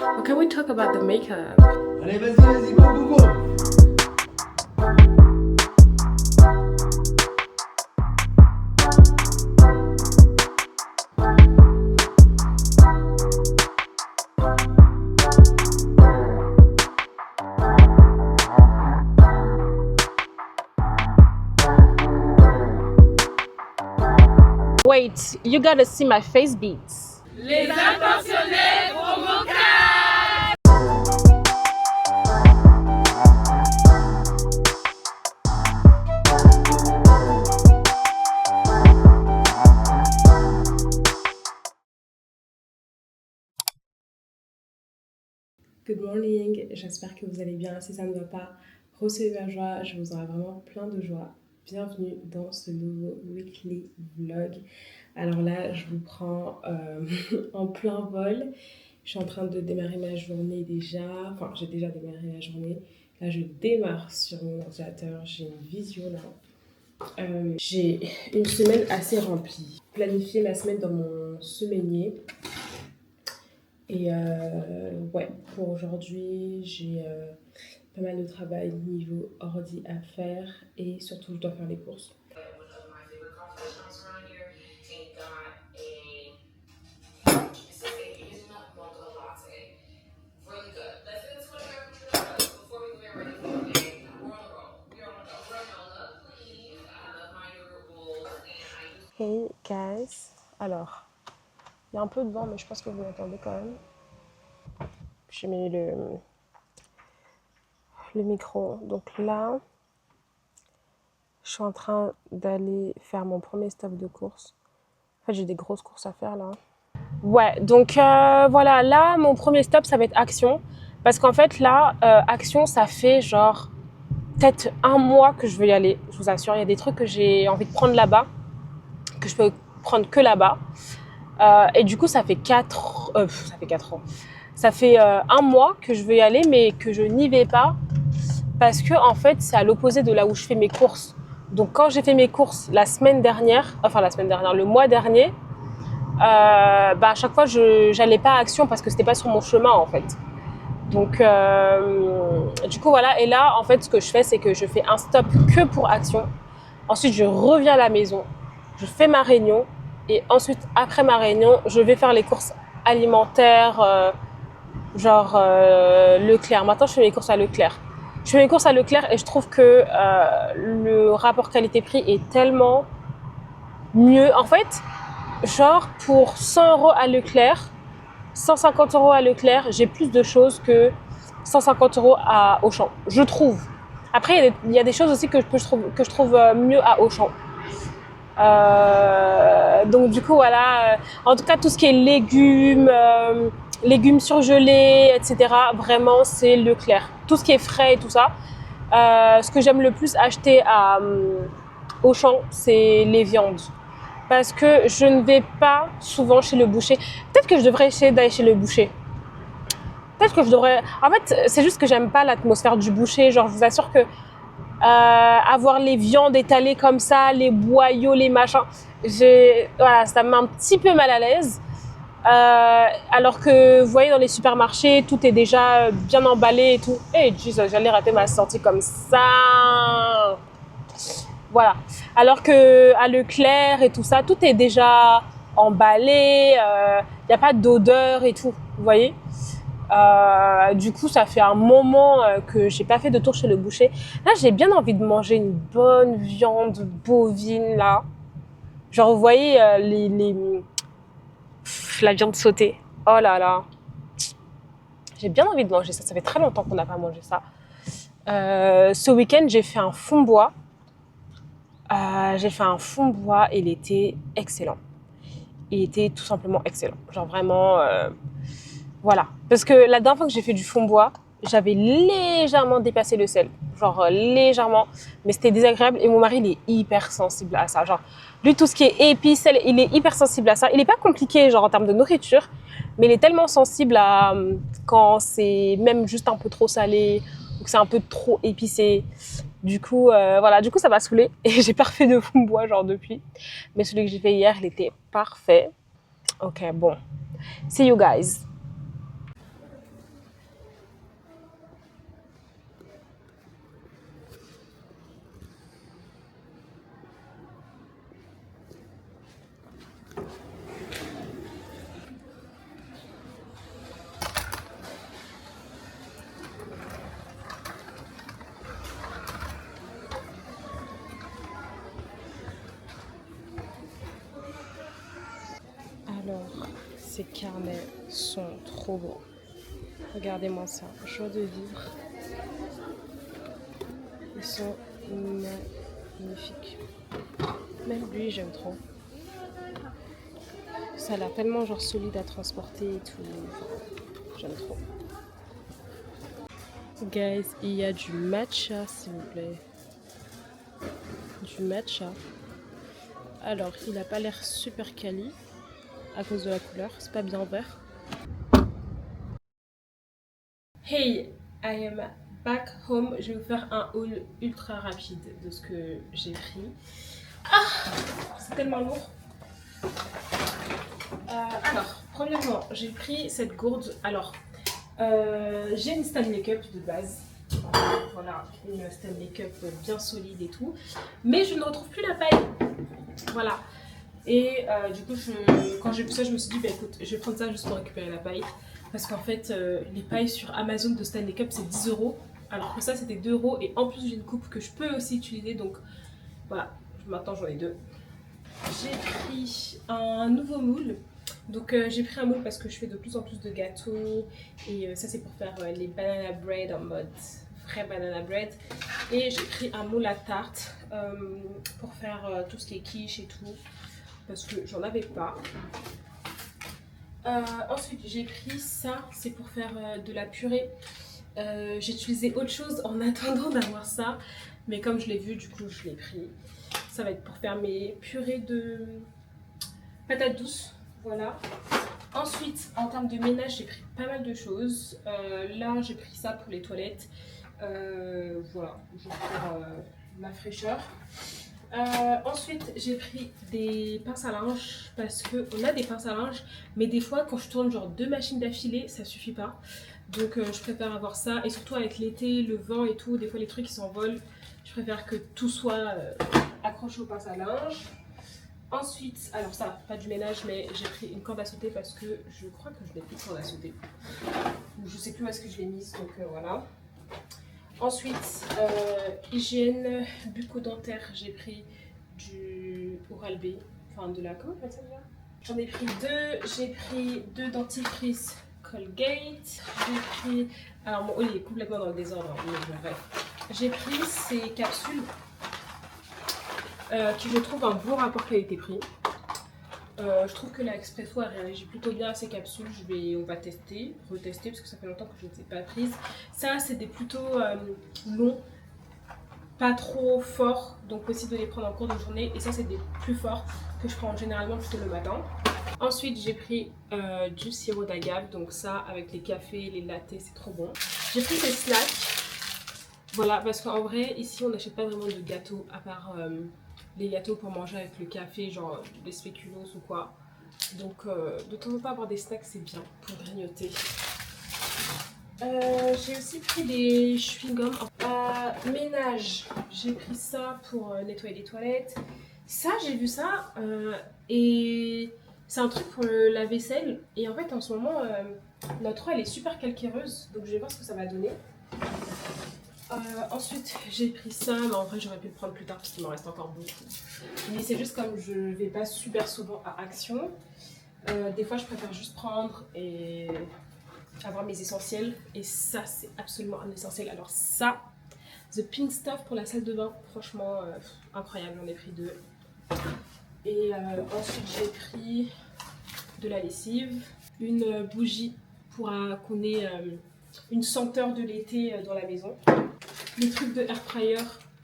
Or can we talk about the makeup? Allez, vas-y, go, go, go. Wait, you gotta see my face beats. Les intentionnels provoquent. Good morning, j'espère que vous allez bien. Si ça ne va pas, recevez ma joie, je vous aurai vraiment plein de joie. Bienvenue dans ce nouveau weekly vlog. Alors là, je vous prends en plein vol. Je suis en train de démarrer ma journée déjà. Enfin, j'ai déjà démarré la journée. Là, je démarre sur mon ordinateur. J'ai une visio là. J'ai une semaine assez remplie. Planifier ma semaine dans mon semainier. Et ouais, pour aujourd'hui, j'ai pas mal de travail niveau ordi à faire et surtout, je dois faire les courses. Hey guys, alors, il y a un peu de vent, mais je pense que vous m'entendez quand même. J'ai mis le micro. Donc là, je suis en train d'aller faire mon premier stop de course. En fait, j'ai des grosses courses à faire là. Ouais, donc voilà, là, mon premier stop, ça va être Action. Parce qu'en fait, là, Action, ça fait genre peut-être un mois que je veux y aller. Je vous assure, il y a des trucs que j'ai envie de prendre là-bas, que je peux prendre que là-bas. Et du coup, ça fait 4 ans. Ça fait un mois que je veux y aller, mais que je n'y vais pas. Parce que, en fait, c'est à l'opposé de là où je fais mes courses. Donc, quand j'ai fait mes courses le mois dernier, à chaque fois, je n'allais pas à Action parce que c'était pas sur mon chemin, en fait. Donc, du coup, voilà. Et là, en fait, ce que je fais, c'est que je fais un stop que pour Action. Ensuite, je reviens à la maison, je fais ma réunion. Et ensuite, après ma réunion, je vais faire les courses alimentaires, Leclerc. Maintenant, je fais mes courses à Leclerc. Je fais mes courses à Leclerc et je trouve que le rapport qualité-prix est tellement mieux. En fait, genre pour 100 € à Leclerc, 150 € à Leclerc, j'ai plus de choses que 150 € à Auchan, je trouve. Après, il y a des choses aussi que je trouve mieux à Auchan. Donc du coup, voilà. En tout cas, tout ce qui est légumes surgelés, etc. Vraiment, c'est Leclerc. Tout ce qui est frais et tout ça. Ce que j'aime le plus acheter à Auchan, c'est les viandes. Parce que je ne vais pas souvent chez le boucher. Peut-être que je devrais essayer d'aller chez le boucher. Peut-être que je devrais... En fait, c'est juste que j'aime pas l'atmosphère du boucher. Genre, je vous assure que avoir les viandes étalées comme ça, les boyaux, les machins, voilà, ça me met un petit peu mal à l'aise. Alors que vous voyez dans les supermarchés, tout est déjà bien emballé et tout. Eh, Jesus, j'allais rater ma sortie comme ça. Voilà. Alors que à Leclerc et tout ça, tout est déjà emballé. Y a pas d'odeur et tout. Vous voyez. Du coup, ça fait un moment que j'ai pas fait de tour chez le boucher. Là, j'ai bien envie de manger une bonne viande bovine là. Genre, vous voyez la viande sautée. Oh là là. J'ai bien envie de manger ça. Ça fait très longtemps qu'on n'a pas mangé ça. Ce week-end, j'ai fait un fond bois. Et il était excellent. Il était tout simplement excellent. Genre vraiment, voilà. Parce que la dernière fois que j'ai fait du fond bois, j'avais légèrement dépassé le sel. Genre légèrement. Mais c'était désagréable. Et mon mari, il est hyper sensible à ça. Genre, lui, tout ce qui est épices, sel, il est hyper sensible à ça. Il n'est pas compliqué, genre en termes de nourriture. Mais il est tellement sensible à quand c'est même juste un peu trop salé ou que c'est un peu trop épicé. Du coup, voilà, du coup, ça m'a saoulée et j'ai pas refait de fond bois genre depuis. Mais celui que j'ai fait hier, il était parfait. Ok, bon. See you guys. Ces carnets sont trop beaux. Regardez-moi ça, joie de vivre. Ils sont magnifiques. Même lui, j'aime trop. Ça a l'air tellement genre solide à transporter et tout. Enfin, j'aime trop. Guys, il y a du matcha, s'il vous plaît. Du matcha. Alors, il n'a pas l'air super quali à cause de la couleur. C'est pas bien vert. Hey, I am back home. Je vais vous faire un haul ultra rapide de ce que j'ai pris. Ah, c'est tellement lourd. Alors, premièrement, j'ai pris cette gourde. Alors, j'ai une Stanley Cup de base. Voilà, une Stanley Cup bien solide et tout. Mais je ne retrouve plus la paille. Voilà. Et du coup, quand j'ai vu ça, je me suis dit, bah écoute, je vais prendre ça juste pour récupérer la paille. Parce qu'en fait, les pailles sur Amazon de Stanley Cup, c'est 10 €. Alors que ça, c'était 2 €. Et en plus, j'ai une coupe que je peux aussi utiliser. Donc voilà, maintenant j'en ai deux. J'ai pris un nouveau moule. Donc j'ai pris un moule parce que je fais de plus en plus de gâteaux. Et ça, c'est pour faire les banana bread en mode vrai banana bread. Et j'ai pris un moule à tarte pour faire tout ce qui est quiche et tout. Parce que j'en avais pas. Ensuite, j'ai pris ça, c'est pour faire de la purée. J'ai utilisé autre chose en attendant d'avoir ça, mais comme je l'ai vu, du coup, je l'ai pris. Ça va être pour faire mes purées de patates douces, voilà. Ensuite, en termes de ménage, j'ai pris pas mal de choses. Là, j'ai pris ça pour les toilettes. Voilà, juste pour ma fraîcheur. Ensuite, j'ai pris des pinces à linge parce qu'on a des pinces à linge, mais des fois, quand je tourne genre 2 machines d'affilée, ça suffit pas. Donc, je préfère avoir ça. Et surtout avec l'été, le vent et tout, des fois les trucs qui s'envolent, je préfère que tout soit accroché aux pinces à linge. Ensuite, alors ça, pas du ménage, mais j'ai pris une corde à sauter parce que je crois que je l'ai pris de corde à sauter. Je sais plus où est-ce que je l'ai mise, donc voilà. Ensuite, hygiène bucco-dentaire, j'ai pris du Oral-B, enfin de la, comment on appelle ça déjà? J'en ai pris deux, j'ai pris 2 dentifrices Colgate, j'ai pris, alors mon haul est complètement dans le désordre, mais bref. J'ai pris ces capsules qui je trouve un bon rapport qualité-prix. Je trouve que la Expresso a réagi plutôt bien à ces capsules. On va tester, retester parce que ça fait longtemps que je ne les ai pas prises. Ça, c'est des plutôt longs, pas trop forts, donc possible de les prendre en cours de journée. Et ça, c'est des plus forts que je prends généralement plutôt le matin. Ensuite, j'ai pris du sirop d'agave, donc ça, avec les cafés, les lattés, c'est trop bon. J'ai pris des snacks, voilà, parce qu'en vrai, ici, on n'achète pas vraiment de gâteaux à part les gâteaux pour manger avec le café, genre des spéculoos ou quoi. Donc de temps en temps avoir des snacks c'est bien pour grignoter. J'ai aussi pris des chewing-gums. Ménage, j'ai pris ça pour nettoyer les toilettes. Ça, j'ai vu ça et c'est un truc pour la vaisselle. Et en fait en ce moment notre eau elle est super calcaireuse, donc je vais voir ce que ça va donner. Ensuite j'ai pris ça, mais en vrai j'aurais pu le prendre plus tard parce qu'il m'en reste encore beaucoup. Mais c'est juste comme je vais pas super souvent à Action, des fois je préfère juste prendre et avoir mes essentiels. Et ça c'est absolument un essentiel. Alors ça, The Pink Stuff pour la salle de bain, franchement incroyable, j'en ai pris 2. Et ensuite j'ai pris de la lessive, une bougie pour qu'on ait une senteur de l'été dans la maison. Les trucs de air fryer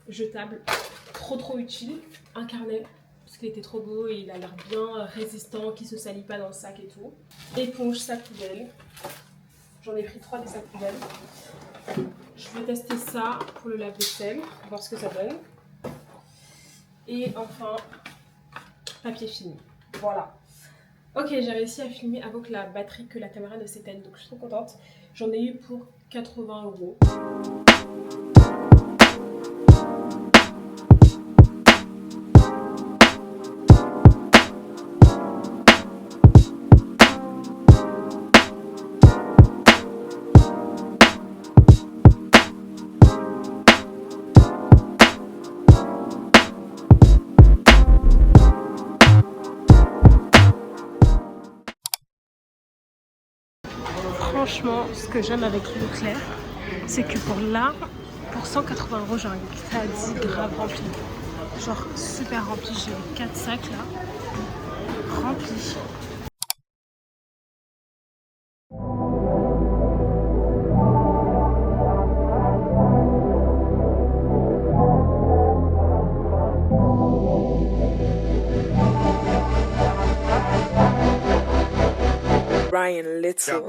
jetable, trop utile. Un carnet, parce qu'il était trop beau et il a l'air bien résistant, qui se salit pas dans le sac et tout. Éponge sac poubelle. J'en ai pris 3 des sacs poubelles. Je vais tester ça pour le lave-vaisselle, voir ce que ça donne. Et enfin, papier film. Voilà. Ok, j'ai réussi à filmer avant que la caméra ne s'éteigne, donc je suis trop contente. J'en ai eu pour 80 €. franchement, ce que j'aime avec Leclerc, c'est que pour 180 €, j'ai un caddie grave rempli. Genre super rempli, j'ai 4 sacs là, remplis. Brian Little.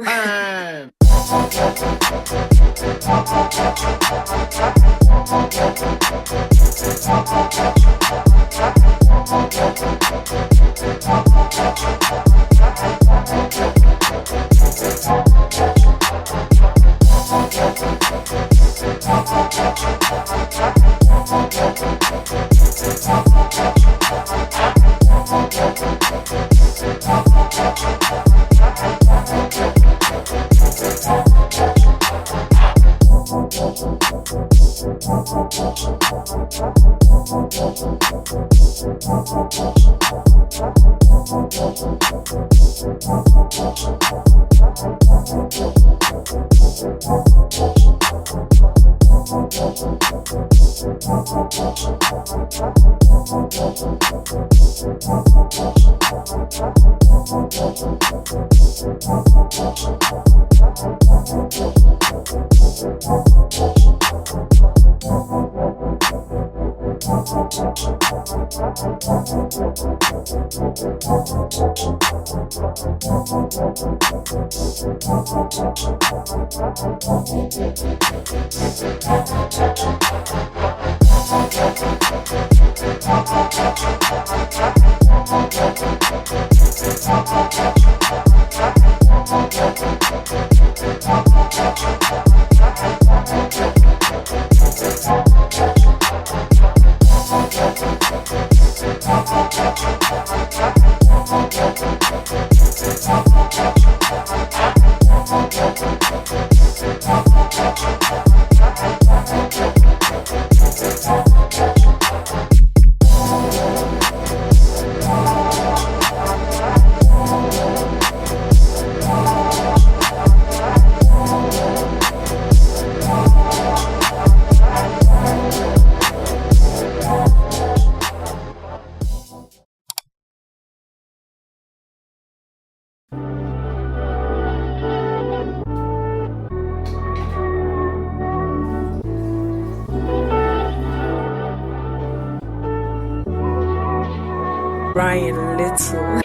Brian Little.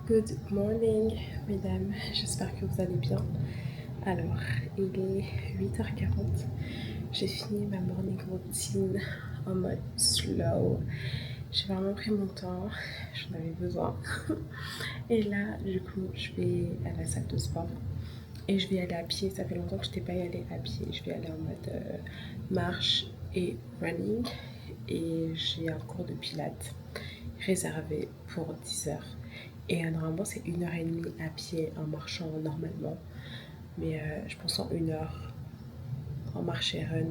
Good morning, mesdames. J'espère que vous allez bien. Alors, il est 8h40. J'ai fini ma morning routine en mode slow. J'ai vraiment pris mon temps. J'en avais besoin. Et là, du coup, je vais à la salle de sport. Et je vais aller à pied. Ça fait longtemps que je n'étais pas allée à pied. Je vais aller en mode marche et running. Et j'ai un cours de pilates réservé pour 10h. Et normalement, c'est 1h30 à pied en marchant normalement. Mais je pense en 1h en marche et run,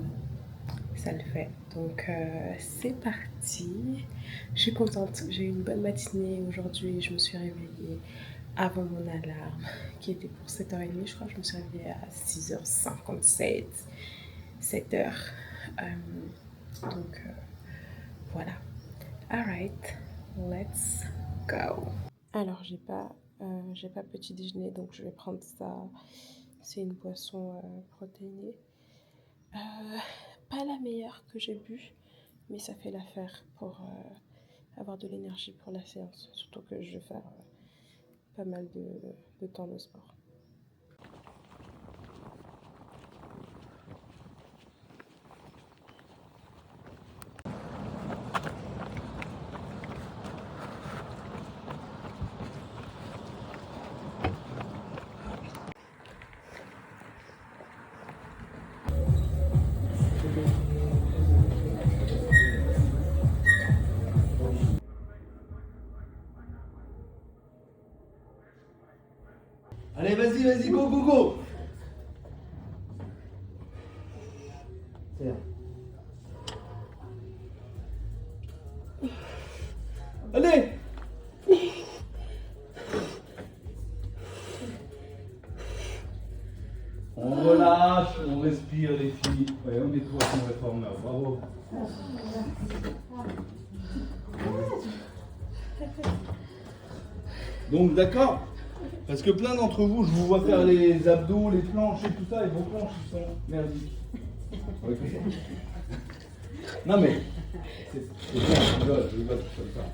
ça le fait. Donc c'est parti. Je suis contente. J'ai eu une bonne matinée aujourd'hui. Je me suis réveillée avant mon alarme qui était pour 7h30. Je crois que je me suis réveillée à 6h57, 7h. Donc voilà. Alright, let's go. Alors j'ai pas petit déjeuner, donc je vais prendre ça. C'est une boisson protéinée. Pas la meilleure que j'ai bu, mais ça fait l'affaire pour avoir de l'énergie pour la séance. Surtout que je vais faire pas mal de temps de sport. Allez, vas-y, go, go, go. Tiens. Allez. On relâche, on respire les filles. Ouais, on est toi ton réformeur, bravo. Donc d'accord. Parce que plein d'entre vous, je vous vois faire les abdos, les planches et tout ça, et vos planches ils sont merdiques. Ok. Non mais, c'est bien, je rigole comme ça.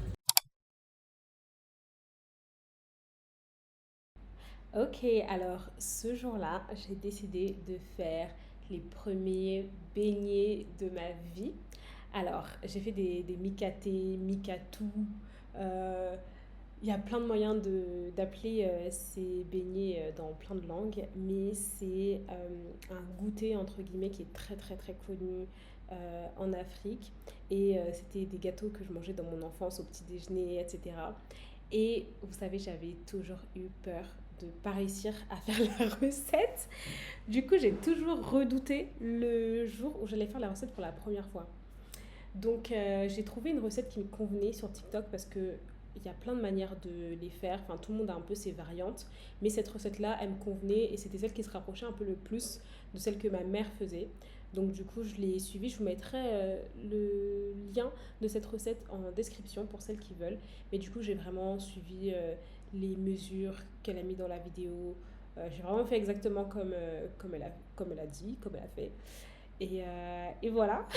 Ok, alors ce jour-là, j'ai décidé de faire les premiers beignets de ma vie. Alors, j'ai fait des mikaté, mikatou. euh, Il y a plein de moyens d'appeler ces beignets dans plein de langues, mais c'est un goûter entre guillemets qui est très très très connu en Afrique. Et c'était des gâteaux que je mangeais dans mon enfance au petit déjeuner, etc. Et vous savez, j'avais toujours eu peur de ne pas réussir à faire la recette. Du coup, j'ai toujours redouté le jour où j'allais faire la recette pour la première fois. Donc, j'ai trouvé une recette qui me convenait sur TikTok parce que il y a plein de manières de les faire. Enfin, tout le monde a un peu ses variantes. Mais cette recette-là, elle me convenait et c'était celle qui se rapprochait un peu le plus de celle que ma mère faisait. Donc, du coup, je l'ai suivie. Je vous mettrai le lien de cette recette en description pour celles qui veulent. Mais du coup, j'ai vraiment suivi les mesures qu'elle a mis dans la vidéo. J'ai vraiment fait exactement comme elle a dit, comme elle a fait. Et voilà.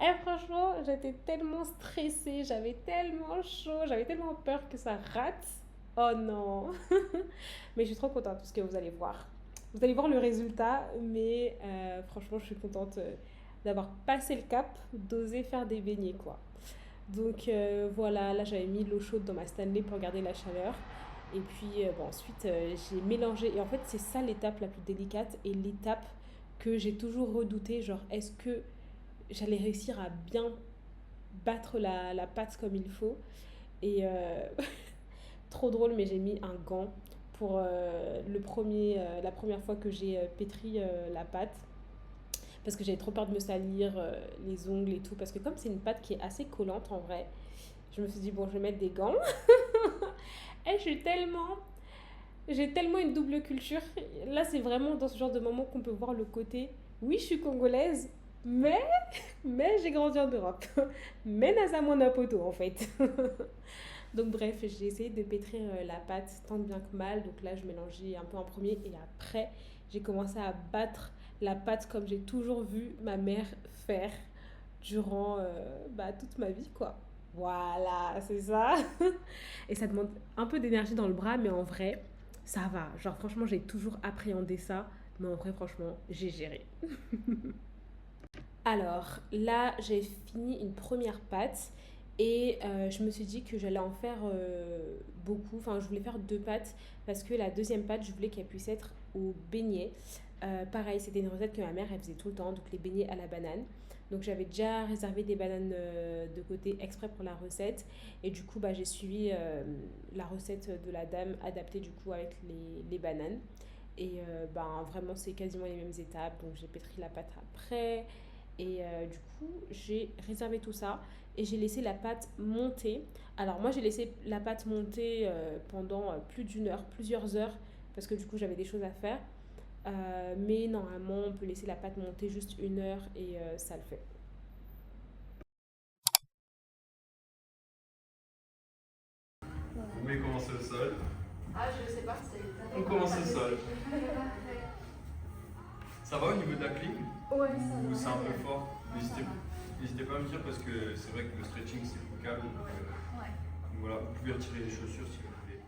Et franchement, j'étais tellement stressée, j'avais tellement chaud, j'avais tellement peur que ça rate. Oh non. Mais je suis trop contente parce que vous allez voir. Vous allez voir le résultat, mais franchement, je suis contente d'avoir passé le cap, d'oser faire des beignets, quoi. Donc voilà, là j'avais mis l'eau chaude dans ma Stanley pour garder la chaleur. Et puis bon, ensuite j'ai mélangé. Et en fait, c'est ça l'étape la plus délicate et l'étape que j'ai toujours redoutée. Genre, est-ce que j'allais réussir à bien battre la pâte comme il faut. Et trop drôle, mais j'ai mis un gant pour la première fois que j'ai pétri la pâte. Parce que j'avais trop peur de me salir les ongles et tout. Parce que comme c'est une pâte qui est assez collante en vrai, je me suis dit, bon, je vais mettre des gants. Et j'ai tellement une double culture. Là, c'est vraiment dans ce genre de moment qu'on peut voir le côté, oui, je suis congolaise, mais j'ai grandi en Europe. Mais Nasa Monapoto, en fait. Donc bref, j'ai essayé de pétrir la pâte tant bien que mal. Donc là, je mélangeais un peu en premier et après, j'ai commencé à battre la pâte comme j'ai toujours vu ma mère faire durant toute ma vie, quoi. Voilà, c'est ça. Et ça demande un peu d'énergie dans le bras, mais en vrai, ça va. Genre, franchement, j'ai toujours appréhendé ça. Mais en vrai, franchement, j'ai géré. Alors, là, j'ai fini une première pâte. Et je me suis dit que j'allais en faire beaucoup. Enfin, je voulais faire 2 pâtes. Parce que la deuxième pâte, je voulais qu'elle puisse être au beignet. Pareil, c'était une recette que ma mère, elle faisait tout le temps. Donc, les beignets à la banane. Donc, j'avais déjà réservé des bananes de côté exprès pour la recette. Et du coup, bah, j'ai suivi la recette de la dame adaptée du coup avec les bananes. Et ben, vraiment, c'est quasiment les mêmes étapes. Donc, j'ai pétri la pâte après. Et du coup, j'ai réservé tout ça et j'ai laissé la pâte monter. Alors, moi, j'ai laissé la pâte monter pendant plus d'une heure, plusieurs heures, parce que du coup, j'avais des choses à faire. Mais normalement, on peut laisser la pâte monter juste 1 heure et ça le fait. Vous voulez commencer le sol? Ah, je sais pas, c'est. On commence le sol. Ça va au niveau de la clim? Ouais, Ou c'est ça un va. peu fort? N'hésitez pas à me dire parce que c'est vrai que le stretching c'est le câble. Donc Ouais. voilà, vous pouvez retirer les chaussures si vous voulez.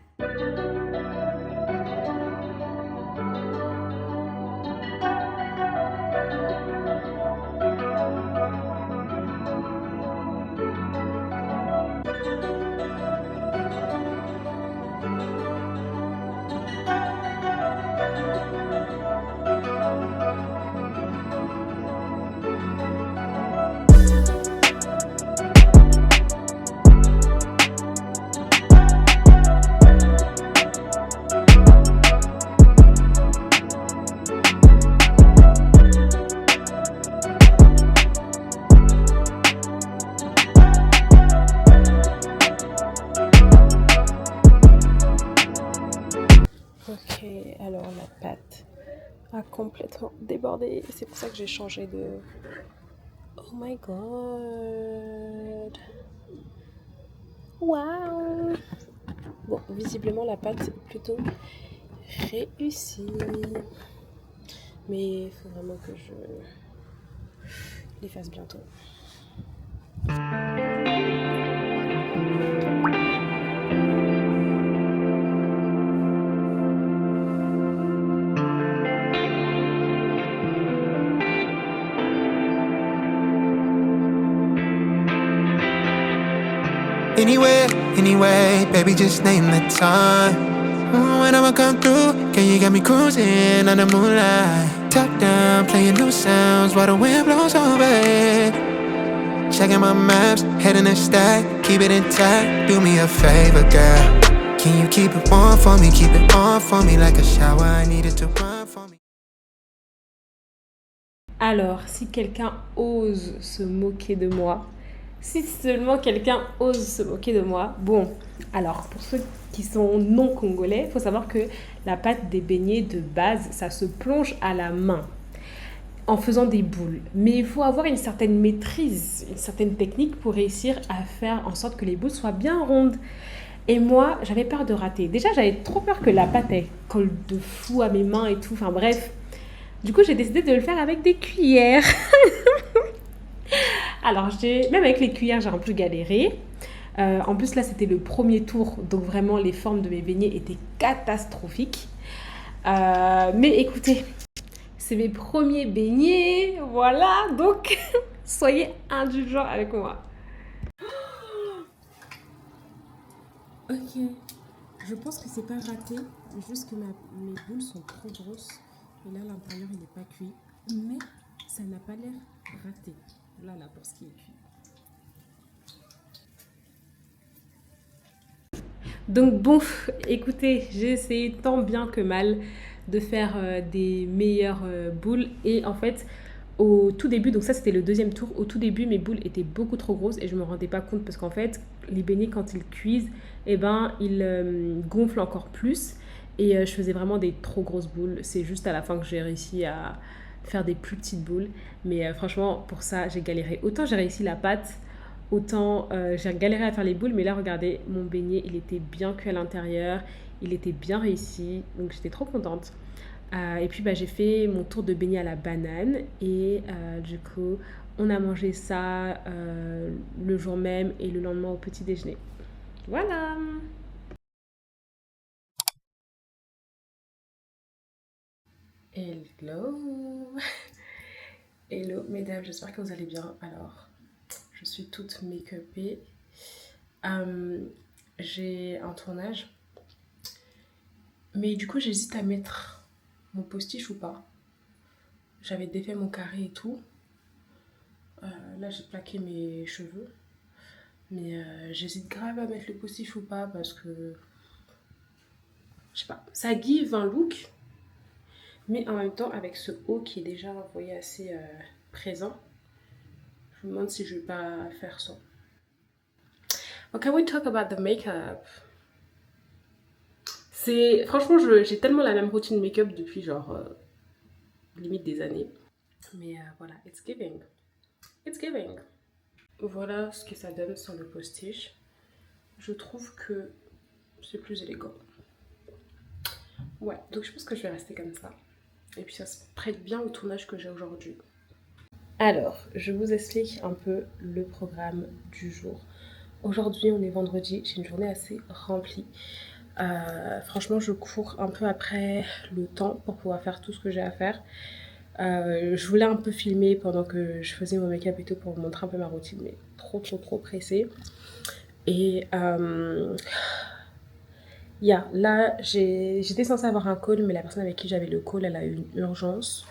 Ok, alors la pâte a complètement débordé. C'est pour ça que j'ai changé de... Oh my god. Waouh. Bon, visiblement la pâte est plutôt réussie. Mais il faut vraiment que je les fasse bientôt. Anywhere, anyway, baby, just name the time. When I'ma come through, girl, you got me cruising under moonlight. Top down, playing new sounds while the wind blows over it. Checking my maps, heading the stack, keep it intact. Do me a favor, girl. Can you keep it warm for me, keep it on for me like a shower? I need it to run for me. Alors, si quelqu'un ose se moquer de moi, si seulement quelqu'un ose se moquer de moi, bon, alors pour ceux qui sont non congolais, il faut savoir que la pâte des beignets de base, ça se plonge à la main en faisant des boules. Mais il faut avoir une certaine maîtrise, une certaine technique pour réussir à faire en sorte que les boules soient bien rondes. Et moi, j'avais peur de rater. Déjà, j'avais trop peur que la pâte elle colle de fou à mes mains et tout. Enfin bref. Du coup, j'ai décidé de le faire avec des cuillères. Alors, même avec les cuillères, j'ai un peu galéré. En plus, là, c'était le premier tour. Donc, vraiment, les formes de mes beignets étaient catastrophiques. Mais écoutez, c'est mes premiers beignets. Voilà. Donc, soyez indulgents avec moi. Ok. Je pense que c'est pas raté. Juste que mes boules sont trop grosses. Et là, l'intérieur, il n'est pas cuit. Mais ça n'a pas l'air raté. Là, pour ce qui est cuit. Donc bon, écoutez, j'ai essayé tant bien que mal de faire des meilleures boules. Et en fait, au tout début, donc ça c'était le deuxième tour, au tout début mes boules étaient beaucoup trop grosses et je me rendais pas compte parce qu'en fait, les beignets quand ils cuisent, eh ben, ils gonflent encore plus. Et je faisais vraiment des trop grosses boules. C'est juste à la fin que j'ai réussi à faire des plus petites boules. Mais franchement, pour ça, j'ai galéré. Autant j'ai réussi la pâte, autant j'ai galéré à faire les boules. Mais là, regardez, mon beignet, il était bien cuit à l'intérieur. Il était bien réussi. Donc, j'étais trop contente. Et puis j'ai fait mon tour de beignet à la banane et du coup on a mangé ça le jour même et le lendemain au petit déjeuner. Voilà. Hello. Hello mesdames, j'espère que vous allez bien. Alors, je suis toute make-upée. J'ai un tournage. Mais du coup, j'hésite à mettre mon postiche ou pas. J'avais défait mon carré et tout. Là, j'ai plaqué mes cheveux. Mais j'hésite grave à mettre le postiche ou pas parce que... Je sais pas, ça give un look. Mais en même temps, avec ce haut qui est déjà, vous voyez, assez présent, je me demande si je vais pas faire ça. Okay, we talk about the makeup. Franchement, j'ai tellement la même routine make-up depuis genre limite des années. Mais voilà, it's giving. It's giving. Voilà ce que ça donne sur le postiche. Je trouve que c'est plus élégant. Ouais, donc je pense que je vais rester comme ça. Et puis ça se prête bien au tournage que j'ai aujourd'hui. Alors, je vous explique un peu le programme du jour. Aujourd'hui, on est vendredi, j'ai une journée assez remplie. Franchement, je cours un peu après le temps pour pouvoir faire tout ce que j'ai à faire. Je voulais un peu filmer pendant que je faisais mon make-up et tout pour vous montrer un peu ma routine, mais trop pressée. Et là, j'étais censée avoir un call, mais la personne avec qui j'avais le call, elle a eu une urgence.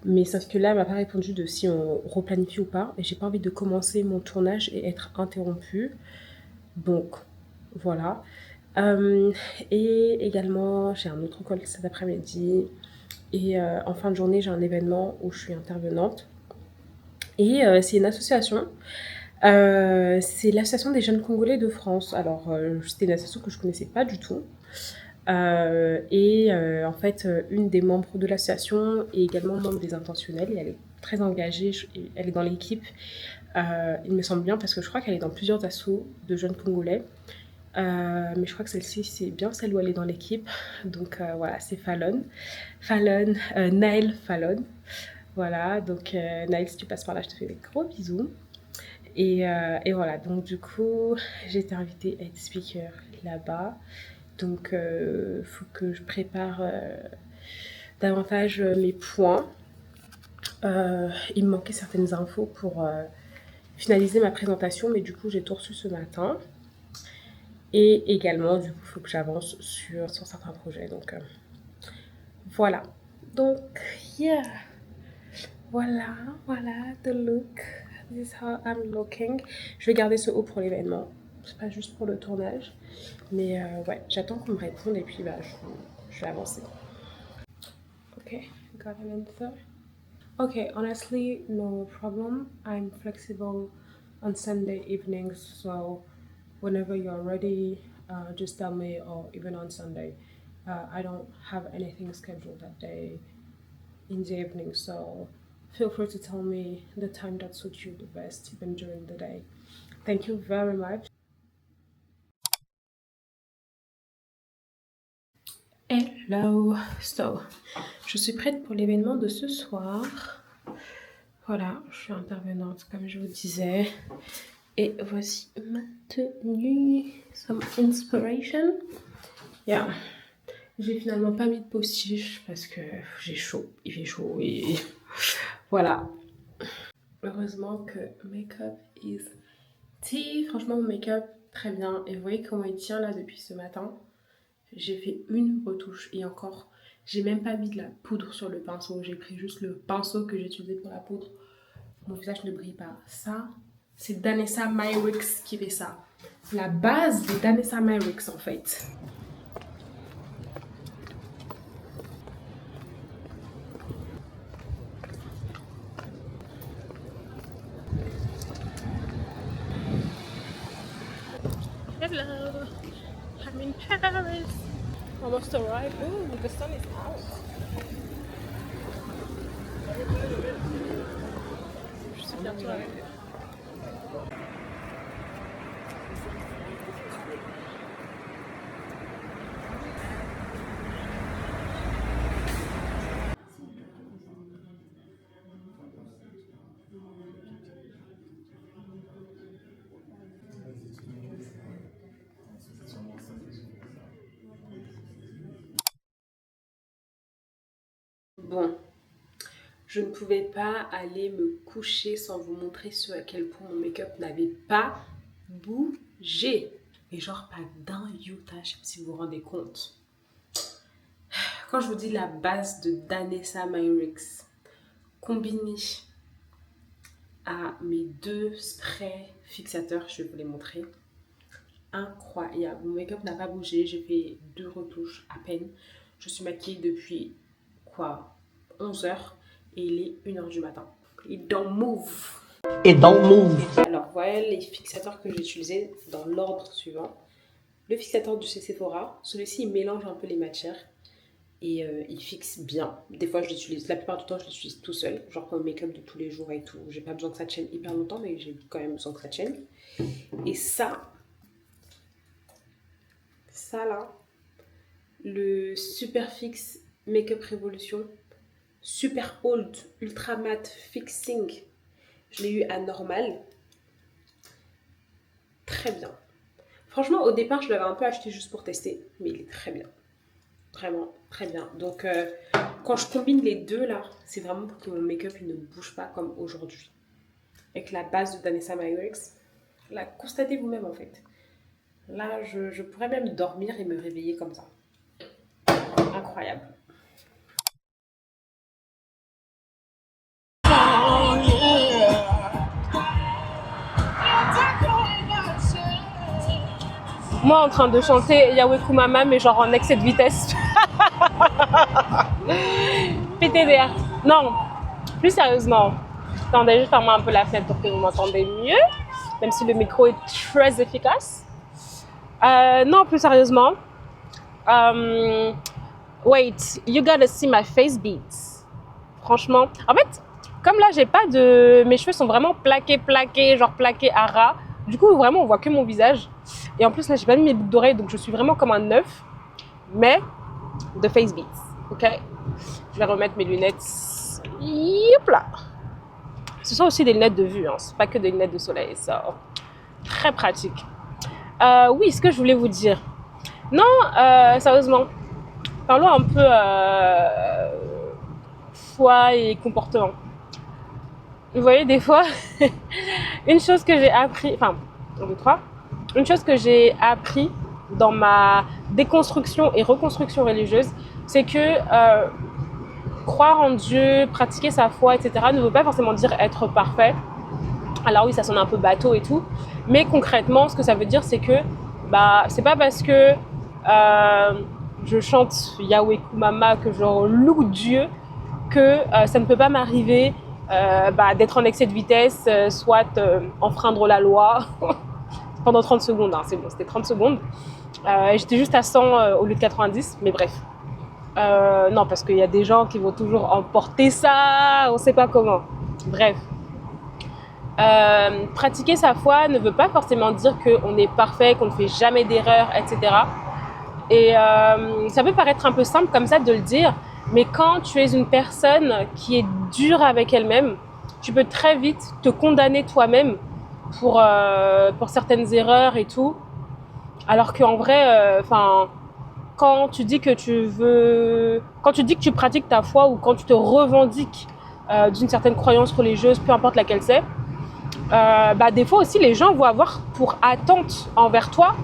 Mais sauf que là, elle m'a pas répondu de si on replanifie ou pas. Et j'ai pas envie de commencer mon tournage et être interrompue. Donc, voilà. Et également, j'ai un autre call cet après-midi. Et en fin de journée, j'ai un événement où je suis intervenante. Et c'est une association. C'est l'association des jeunes Congolais de France. Alors, c'était une association que je connaissais pas du tout. En fait, une des membres de l'association est également membre des intentionnels et elle est très engagée, elle est dans l'équipe, il me semble bien, parce que je crois qu'elle est dans plusieurs assos de jeunes Congolais, mais je crois que celle-ci, c'est bien celle où elle est dans l'équipe, donc voilà, c'est Naël Fallon, voilà, donc Naël, si tu passes par là, je te fais des gros bisous. Et voilà, donc du coup, j'ai été invitée à être speaker là-bas. Donc, faut que je prépare davantage mes points. Il me manquait certaines infos pour finaliser ma présentation, mais du coup, j'ai tout reçu ce matin. Et également, du coup, il faut que j'avance sur certains projets. Donc, voilà. Donc, yeah. Voilà, the look. This is how I'm looking. Je vais garder ce haut pour l'événement. C'est pas juste pour le tournage. Mais ouais, j'attends qu'on me réponde et puis je vais avancer. Ok, got an answer. Okay, honestly, no problem. I'm flexible on Sunday evenings, so whenever you're ready, just tell me, or even on Sunday. I don't have anything scheduled that day in the evening, so feel free to tell me the time that suits you the best, even during the day. Thank you very much. Hello, so, je suis prête pour l'événement de ce soir. Voilà, je suis intervenante comme je vous disais. Et voici ma tenue, some inspiration. Yeah. J'ai finalement pas mis de postiche parce que j'ai chaud, il fait chaud et voilà. Heureusement que make-up is tea. Franchement, mon make-up, très bien. Et vous voyez comment il tient là depuis ce matin. J'ai fait une retouche et encore, j'ai même pas mis de la poudre sur le pinceau. J'ai pris juste le pinceau que j'ai utilisé pour la poudre. Mon visage ne brille pas. Ça, c'est Danessa Myricks qui fait ça. La base de Danessa Myricks en fait. Hello, I'm in Paris. Almost arrived. Ooh, the sun is out. Je suis bientôt arrivée. Bon, je ne pouvais pas aller me coucher sans vous montrer ce à quel point mon make-up n'avait pas bougé. Et genre pas d'un iota, je sais pas si vous vous rendez compte. Quand je vous dis la base de Danessa Myricks combinée à mes 2 sprays fixateurs, je vais vous les montrer. Incroyable, mon make-up n'a pas bougé, j'ai fait 2 retouches à peine. Je suis maquillée depuis quoi 11 h et il est 1 h du matin. It don't move. It don't move. Alors voilà les fixateurs que j'ai utilisés dans l'ordre suivant. Le fixateur de chez Sephora, celui-ci il mélange un peu les matières et il fixe bien. Des fois je l'utilise, la plupart du temps je l'utilise tout seul, genre pour le make-up de tous les jours et tout. J'ai pas besoin que ça tienne hyper longtemps mais j'ai quand même besoin que ça tienne. Et ça là, le Superfix Makeup Revolution Super Old Ultra Matte Fixing, je l'ai eu à normal. Très bien. Franchement, au départ, je l'avais un peu acheté juste pour tester, mais il est très bien. Vraiment, très bien. Donc, quand je combine les deux là, c'est vraiment pour que mon make-up il ne bouge pas comme aujourd'hui. Avec la base de Danessa Myricks, là, constatez vous-même en fait. Là, je pourrais même dormir et me réveiller comme ça. Incroyable. Moi en train de chanter Yahweh Kumama mais genre en excès de vitesse. PTDR. Non, plus sérieusement. Attendez, je ferme un peu la fenêtre pour que vous m'entendez mieux. Même si le micro est très efficace. Non, plus sérieusement. Wait, you gotta see my face beats. Franchement. En fait, comme là j'ai pas de... Mes cheveux sont vraiment plaqués, genre plaqués à ras. Du coup, vraiment, on voit que mon visage. Et en plus, là, j'ai pas mis mes boucles d'oreilles, donc je suis vraiment comme un œuf. Mais de face beats, ok? Je vais remettre mes lunettes. Yop là. Ce sont aussi des lunettes de vue, hein. C'est pas que des lunettes de soleil, ça. Très pratique. Oui, ce que je voulais vous dire. Non, sérieusement. Parlons un peu foi et comportement. Vous voyez, des fois, une chose que j'ai appris, enfin, 1, 2, 3, une chose que j'ai appris dans ma déconstruction et reconstruction religieuse, c'est que croire en Dieu, pratiquer sa foi, etc. ne veut pas forcément dire être parfait. Alors oui, ça sonne un peu bateau et tout, mais concrètement, ce que ça veut dire, c'est que c'est pas parce que je chante Yahweh Kumama, que je loue Dieu, que ça ne peut pas m'arriver d'être en excès de vitesse, soit enfreindre la loi pendant 30 secondes, hein, c'est bon, c'était 30 secondes. J'étais juste à 100 au lieu de 90, mais bref. Non, parce qu'il y a des gens qui vont toujours emporter ça, on sait pas comment. Bref. Pratiquer sa foi ne veut pas forcément dire qu'on est parfait, qu'on ne fait jamais d'erreur, etc. Et ça peut paraître un peu simple comme ça de le dire, mais quand tu es une personne qui est dure avec elle-même, tu peux très vite te condamner toi-même pour certaines erreurs et tout. Alors qu'en vrai, quand tu dis que tu pratiques ta foi ou quand tu te revendiques d'une certaine croyance religieuse, peu importe laquelle c'est, des fois aussi les gens vont avoir pour attente envers toi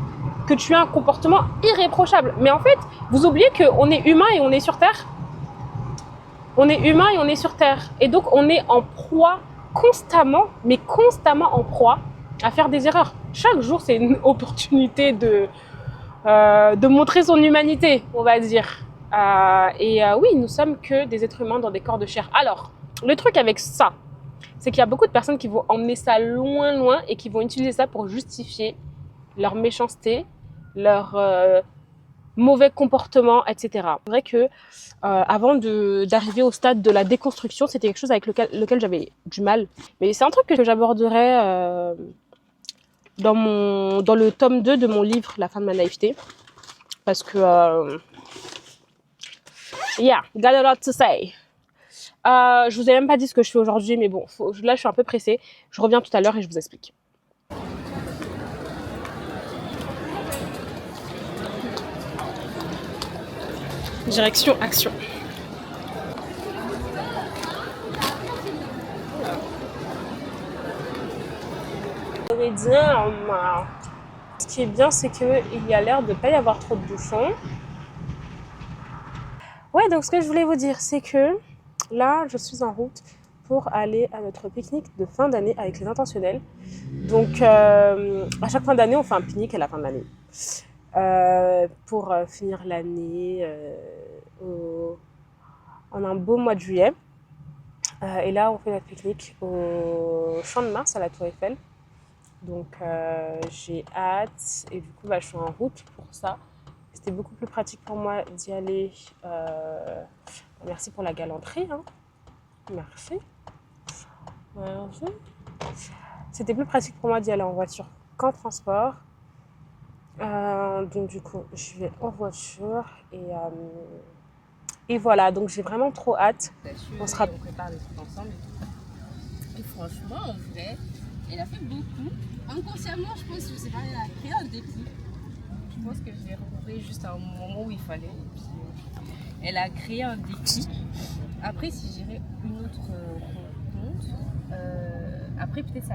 que tu aies un comportement irréprochable. Mais en fait, vous oubliez qu'on est humain et on est sur Terre. On est humain et on est sur Terre. Et donc, on est en proie constamment, mais constamment en proie à faire des erreurs. Chaque jour, c'est une opportunité de montrer son humanité, on va dire. Oui, nous sommes que des êtres humains dans des corps de chair. Alors, le truc avec ça, c'est qu'il y a beaucoup de personnes qui vont emmener ça loin, loin et qui vont utiliser ça pour justifier leur méchanceté, leur mauvais comportement, etc. C'est vrai que avant d'arriver au stade de la déconstruction, c'était quelque chose avec lequel j'avais du mal. Mais c'est un truc que j'aborderai dans le tome 2 de mon livre, La fin de ma naïveté. Parce que, yeah, got a lot to say. Je vous ai même pas dit ce que je fais aujourd'hui, mais bon, là je suis un peu pressée. Je reviens tout à l'heure et je vous explique. Direction action. Je vais dire, ce qui est bien, c'est qu'il y a l'air de ne pas y avoir trop de bouchons. Ouais, donc ce que je voulais vous dire, c'est que là, je suis en route pour aller à notre pique-nique de fin d'année avec les intentionnels. Donc, à chaque fin d'année, on fait un pique-nique à la fin de l'année. Pour finir l'année en un beau mois de juillet. Et là, on fait notre pique-nique au Champ de Mars, à la Tour Eiffel. Donc, j'ai hâte. Et du coup, je suis en route pour ça. C'était beaucoup plus pratique pour moi d'y aller. Merci pour la galanterie. Hein. Merci. Merci. C'était plus pratique pour moi d'y aller en voiture qu'en transport. Donc du coup, je vais en voiture et voilà. Donc j'ai vraiment trop hâte. On prépare des trucs ensemble et franchement, en vrai, elle a fait beaucoup. Inconsciemment, je pense que c'est elle a créé un déclic. Je pense que je l'ai retrouvée juste à un moment où il fallait. Et puis, elle a créé un déclic. Après, si j'irais une autre rencontre, après peut-être ça,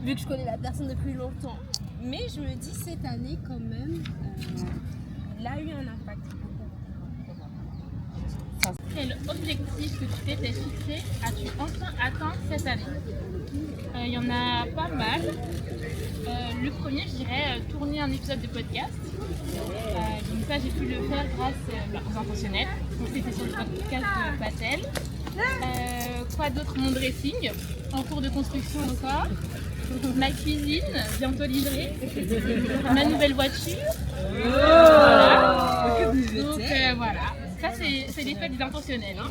vu que je connais la personne depuis longtemps, mais je me dis cette année quand même, il a eu un impact. Quel objectif que tu t'étais fixé as-tu enfin atteint cette année? Il y en a pas mal. Le premier, je dirais, tourner un épisode de podcast. Donc ça, j'ai pu le faire grâce aux intentionnels. Donc c'était sur le podcast de Patel. Quoi d'autre? Mon dressing, en cours de construction encore. Ma cuisine, bientôt livrée. Ma nouvelle voiture. Voilà. Donc voilà. Ça, c'est l'effet des intentionnels. Hein.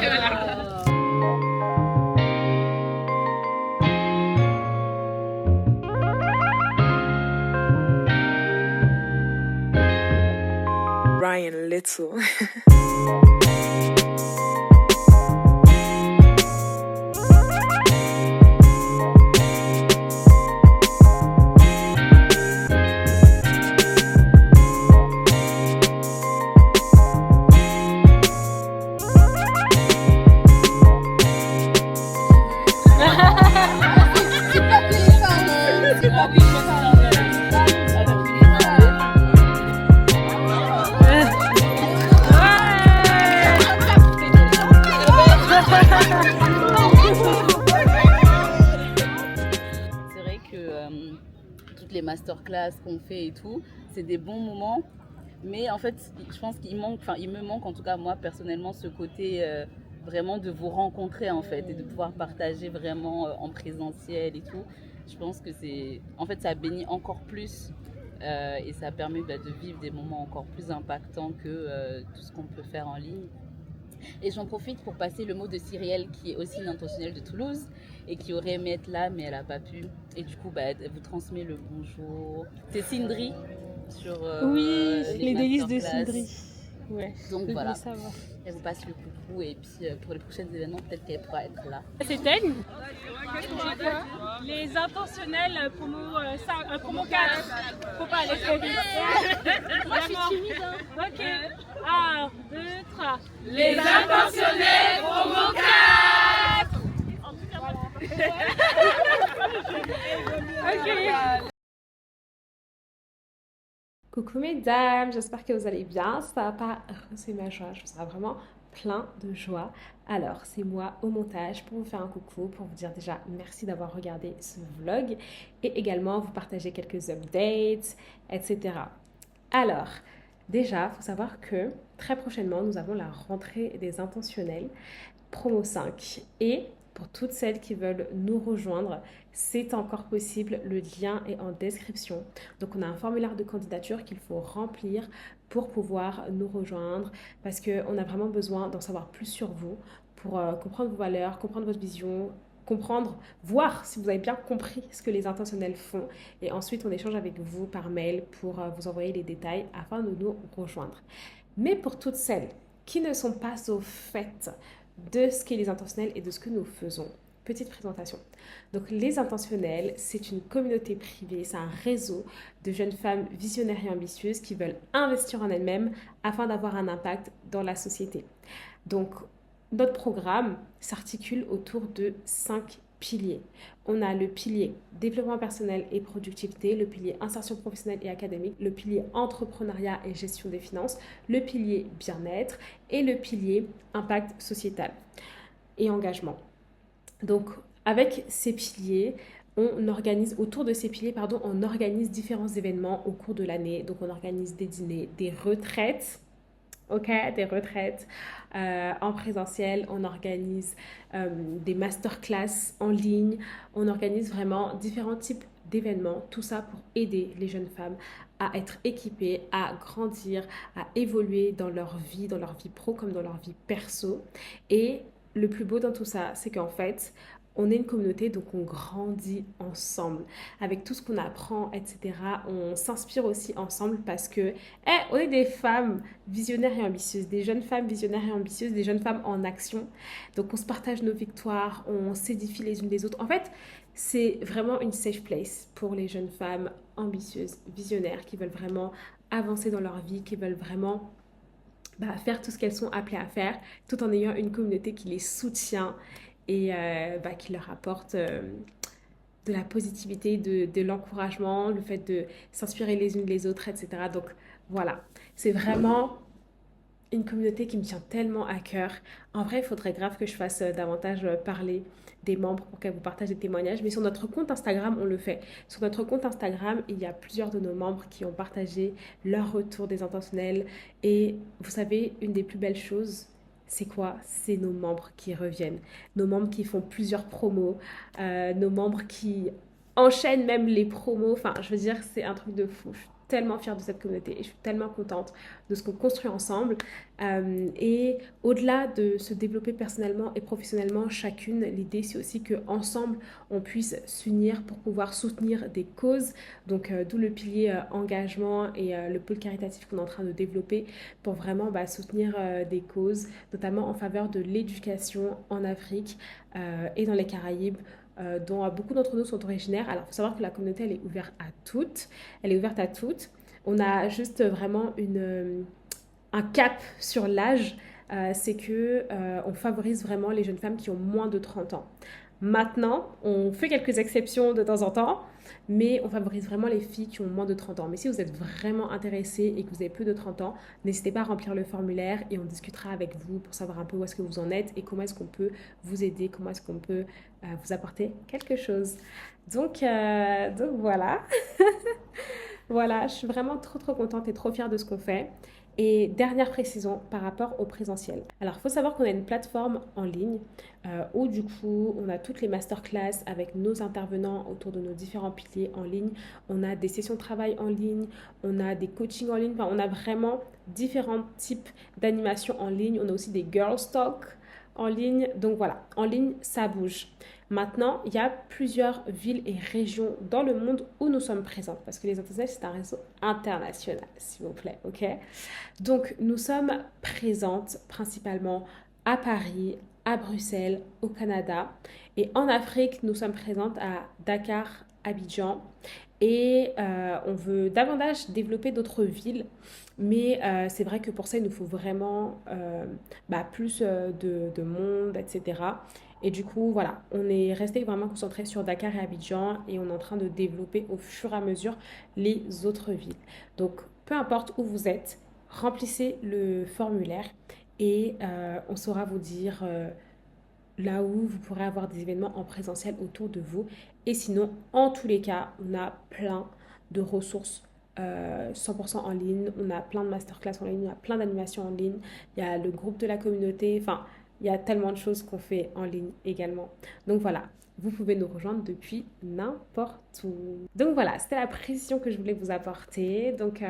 Voilà. Ryan Little. Les masterclass qu'on fait et tout, c'est des bons moments, mais en fait je pense qu'il me manque en tout cas moi personnellement ce côté vraiment de vous rencontrer en fait et de pouvoir partager vraiment en présentiel et tout. Je pense que ça bénit encore plus et ça permet de vivre des moments encore plus impactants que tout ce qu'on peut faire en ligne. Et j'en profite pour passer le mot de Cyrielle, qui est aussi une intentionnelle de Toulouse et qui aurait aimé être là, mais elle n'a pas pu. Et du coup, elle vous transmet le bonjour. C'est Sindri sur oui, les délices de Sindri. Ouais, donc voilà, elle vous passe le coucou et puis pour les prochains événements, peut-être qu'elle pourra être là. C'est elle. Les intentionnels promo 4. Faut pas aller trop vite. Moi je suis timide. Hein. Ok. 1, 2, 3. Les intentionnels promo 4. En tout cas, voilà. Ok. Coucou mesdames, j'espère que vous allez bien. Ça va pas rehausser ma joie, je serai vraiment plein de joie. Alors, c'est moi au montage pour vous faire un coucou, pour vous dire déjà merci d'avoir regardé ce vlog et également vous partager quelques updates, etc. Alors, déjà, il faut savoir que très prochainement, nous avons la rentrée des intentionnels promo 5 et pour toutes celles qui veulent nous rejoindre, c'est encore possible. Le lien est en description. Donc, on a un formulaire de candidature qu'il faut remplir pour pouvoir nous rejoindre parce qu'on a vraiment besoin d'en savoir plus sur vous pour comprendre vos valeurs, comprendre votre vision, voir si vous avez bien compris ce que les intentionnels font. Et ensuite, on échange avec vous par mail pour vous envoyer les détails afin de nous rejoindre. Mais pour toutes celles qui ne sont pas au fait de ce qu'est les intentionnels et de ce que nous faisons. Petite présentation. Donc les intentionnels, c'est une communauté privée, c'est un réseau de jeunes femmes visionnaires et ambitieuses qui veulent investir en elles-mêmes afin d'avoir un impact dans la société. Donc notre programme s'articule autour de 5 piliers. On a le pilier développement personnel et productivité, le pilier insertion professionnelle et académique, le pilier entrepreneuriat et gestion des finances, le pilier bien-être et le pilier impact sociétal et engagement. Donc, avec ces piliers, on organise différents événements au cours de l'année. Donc, on organise des dîners, des retraites, des retraites en présentiel, on organise des masterclass en ligne, on organise vraiment différents types d'événements, tout ça pour aider les jeunes femmes à être équipées, à grandir, à évoluer dans leur vie pro comme dans leur vie perso. Et le plus beau dans tout ça, c'est qu'en fait, on est une communauté, donc on grandit ensemble. Avec tout ce qu'on apprend, etc., on s'inspire aussi ensemble parce que on est des femmes visionnaires et ambitieuses, des jeunes femmes visionnaires et ambitieuses, des jeunes femmes en action. Donc on se partage nos victoires, on s'édifie les unes les autres. En fait, c'est vraiment une safe place pour les jeunes femmes ambitieuses, visionnaires, qui veulent vraiment avancer dans leur vie, qui veulent vraiment faire tout ce qu'elles sont appelées à faire, tout en ayant une communauté qui les soutient et qui leur apporte de la positivité, de l'encouragement, le fait de s'inspirer les unes les autres, etc. Donc voilà, c'est vraiment une communauté qui me tient tellement à cœur. En vrai, il faudrait grave que je fasse davantage parler des membres pour qu'elles vous partagent des témoignages. Mais sur notre compte Instagram, on le fait. Sur notre compte Instagram, il y a plusieurs de nos membres qui ont partagé leur retour des intentionnels. Et vous savez, une des plus belles choses, c'est quoi? C'est nos membres qui reviennent. Nos membres qui font plusieurs promos. Nos membres qui enchaînent même les promos. Enfin, je veux dire, c'est un truc de fou. Je suis tellement fière de cette communauté et je suis tellement contente de ce qu'on construit ensemble. Et au-delà de se développer personnellement et professionnellement, chacune, l'idée c'est aussi qu'ensemble, on puisse s'unir pour pouvoir soutenir des causes. Donc, d'où le pilier engagement et le pôle caritatif qu'on est en train de développer pour vraiment soutenir des causes, notamment en faveur de l'éducation en Afrique et dans les Caraïbes, dont beaucoup d'entre nous sont originaires. Alors, il faut savoir que la communauté, elle est ouverte à toutes. Elle est ouverte à toutes. On a juste vraiment un cap sur l'âge. C'est que on favorise vraiment les jeunes femmes qui ont moins de 30 ans. Maintenant, on fait quelques exceptions de temps en temps, mais on favorise vraiment les filles qui ont moins de 30 ans. Mais si vous êtes vraiment intéressé et que vous avez plus de 30 ans, n'hésitez pas à remplir le formulaire et on discutera avec vous pour savoir un peu où est-ce que vous en êtes et comment est-ce qu'on peut vous aider, comment est-ce qu'on peut vous apporter quelque chose. Donc voilà. Voilà, je suis vraiment trop contente et trop fière de ce qu'on fait. Et dernière précision par rapport au présentiel. Alors, il faut savoir qu'on a une plateforme en ligne où du coup, on a toutes les masterclass avec nos intervenants autour de nos différents piliers en ligne. On a des sessions de travail en ligne, on a des coachings en ligne. Enfin, on a vraiment différents types d'animations en ligne. On a aussi des girls talk en ligne. Donc voilà, en ligne, ça bouge. Maintenant, il y a plusieurs villes et régions dans le monde où nous sommes présentes parce que les intentionnels, c'est un réseau international, s'il vous plaît, ok? Donc, nous sommes présentes principalement à Paris, à Bruxelles, au Canada. Et en Afrique, nous sommes présentes à Dakar, Abidjan. Et on veut davantage développer d'autres villes. Mais c'est vrai que pour ça, il nous faut vraiment plus de monde, etc. Et du coup, voilà, on est resté vraiment concentré sur Dakar et Abidjan et on est en train de développer au fur et à mesure les autres villes. Donc, peu importe où vous êtes, remplissez le formulaire et on saura vous dire là où vous pourrez avoir des événements en présentiel autour de vous. Et sinon, en tous les cas, on a plein de ressources 100% en ligne, on a plein de masterclass en ligne, on a plein d'animations en ligne, il y a le groupe de la communauté, enfin, il y a tellement de choses qu'on fait en ligne également. Donc voilà, vous pouvez nous rejoindre depuis n'importe où. Donc voilà, c'était la précision que je voulais vous apporter. Donc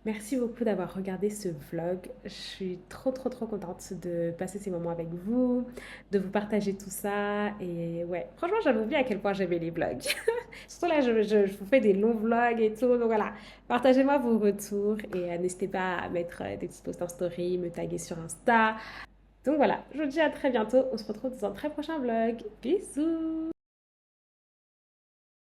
merci beaucoup d'avoir regardé ce vlog. Je suis trop contente de passer ces moments avec vous, de vous partager tout ça. Et ouais, franchement, j'avais oublié à quel point j'aimais les vlogs. Surtout là, je vous fais des longs vlogs et tout. Donc voilà, partagez-moi vos retours et n'hésitez pas à mettre des petits posts en story, me taguer sur Insta. Donc voilà, je vous dis à très bientôt. On se retrouve dans un très prochain vlog. Bisous!